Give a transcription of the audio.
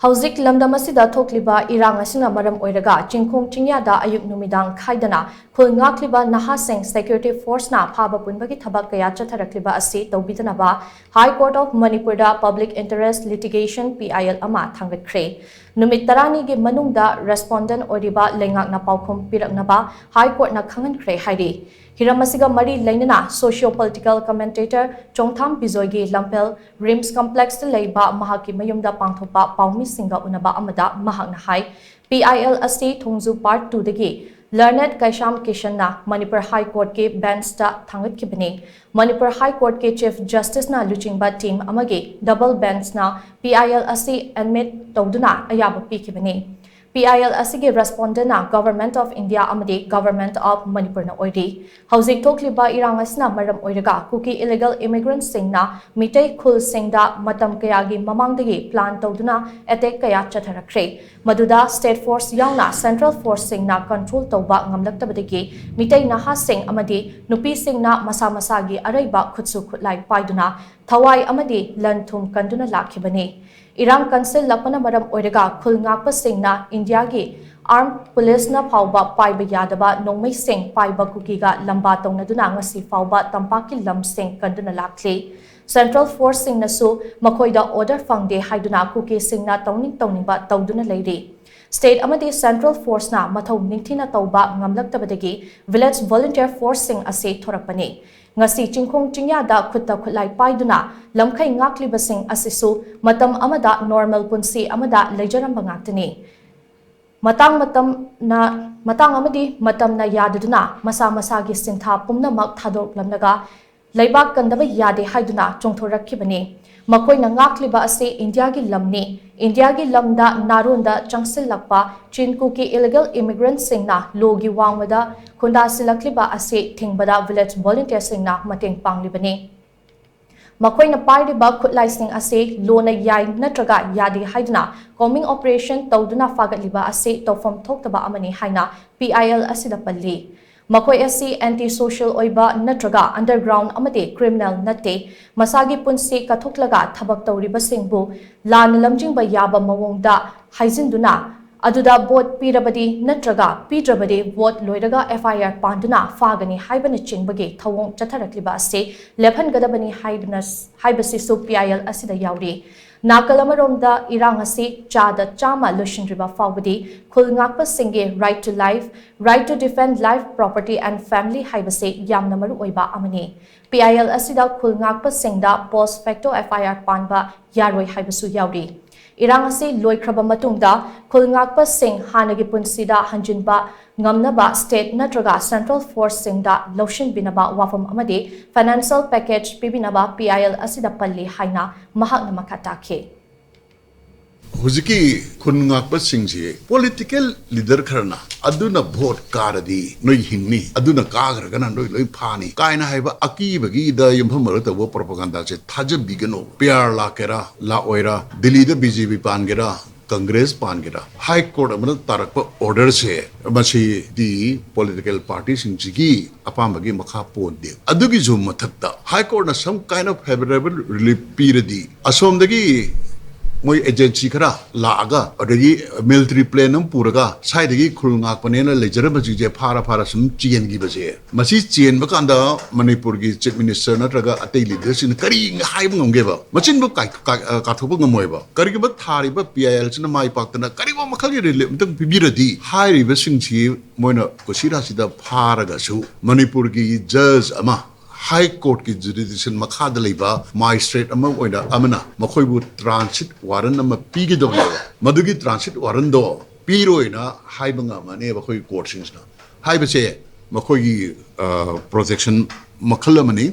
Hauzik lamdamasida thokliba irang asina maram oiraga chingkhong chingyada ayuk numidang khaidana khul ngakliba naha shing security force na phaba punbagi thabak kaya chatharakliba asi Toubidanaba High Court of Manipur da public interest litigation PIL ama thanggatkhre numit tarani gi manungda respondent oriba lengak na paukhom piraknaba High Court na thanggatkhre hairi Hiramasiga Mari Lainana, socio-political commentator, Chongtham Bizoygi Lampel, Rims Complex Leiba, Mahaki Mayumda Pangthopa, Paumi Singa Unaba Amada, Mahak Nahai, PIL Asi Thongzu Part 2 Degi, Learned Kaisham Kishana, Manipur High Court ke Bensta Thanggatkhre, Manipur High Court ke Chief Justice na Luchingba team Amagi, double bench na PIL Asi admit Toduna Ayaba Pikibane. PIL asigi respondent na Government of India amadi Government of Manipur na oiri. Hauzik thokliba irang asna maram oiraga kuki illegal immigrants sing na mitay khul sing da matam kayagi mamangdagi plan tawduna attack kaya chatharakre. Maduda state force yauna central force sing na control tawba ngamlaktabadagi mitay naha sing amadi nupi sing na masa-masagi arayba khutsu khutlai paiduna thawai amadi lanthum kanduna lakhibani. Irang Council lapana maram oiraga khul ngakpa sing na India gi armed police na phaba paiba yadaba nongmai sing paiba kukiga lamba tongnaduna ngasi phaba tampaki lam sing kanduna lakle Central Force sing na su makoida order fangde haiduna kuki sing na tongning ba tawduna leiri State amadi Central Force na mathau ningthina tawba ngamlaktabadagi Village Volunteer Force sing ase thorakpani ngasi chingkhong chingyada khutta khulai paiduna lamkhai ngaklibasing asisu matam amada normal punsi amada lejaramba ngaktani matang amadi matam na yaduduna masa masagi sintha pumnamak thadok lamnaga leibak kandaba yade haiduna chongthorakhibani makoi na ngakliba ase India gi lamni India gi lamda narunda changsilakpa chinku ki illegal immigrants singna logi wangwada khunda silakliba ase thingbada village volunteer singna mateng panglibani makoi na pariba khutlai sing ase lona yai natraga yadi haiduna combing operation tawduna fagatliba ase tawfam thoktaba amani haina PIL asida palli Makoi asi anti-social oiba natraga underground amade criminal nate masagi punsi kathoklaga thabak tawriba singbu lan lamjingba yaba mawongda haizinduna aduda vote pirabadi natraga pidrabadi vote loiraga FIR panduna fagani haibani chingbage thawong chatharakliba ase lephan gadabani haibasi su PIL asida yauri Nakalamaromda irangasi chada chama lushinriba fawbadi khul ngakpa singe right to life, right to defend life, property and family haibase yamna maru oiba amani. PIL asida khul ngakpa singda post facto FIR panba yaroi haibasu yauri. Irangasi loikraba matungda khul ngakpa sing hanagi punsida hanjinba ngamnaba state natraga central force singda lotion binaba wafam amadi financial package pibinaba PIL asida palli haina mahak na makatake Huziki khungakpa singji political leader kharna aduna vote karadi noi hinni aduna kagra gana noi phani kaina haiba akibagi da yumhamar ta wo propaganda che thajabigano PR la kera la oira Delhi da BJP pangera Congress pangera High Court amana tarakpa order se machi di political parties singji apambagi makha ponde adugi zum mathakta High Court na some kind of favorable relief piradi asomdagi Moi agency kara laaga already military plane nam puraga side gi khulngak panena lejara baji je phara sum chien gi baje masi chien bakanda Manipur gi chief minister natraga atei leaders in kari hai ngomge ba machin bu kai ka thobu ngomoi ba kari gi ba thari ba PIL chna mai paktana kari ba makhal gi rele mtang bibiradi hai ri ba singchi moina kosira sida phara ga su Manipur gi judge ama High Court ki jurisdiction makhada leiba magistrate amana makhoibu transit warrant ama pigidobla madugi transit warrant do piroina haibanga mane bakhoi court singsna haibase makhoigi protection makhalamani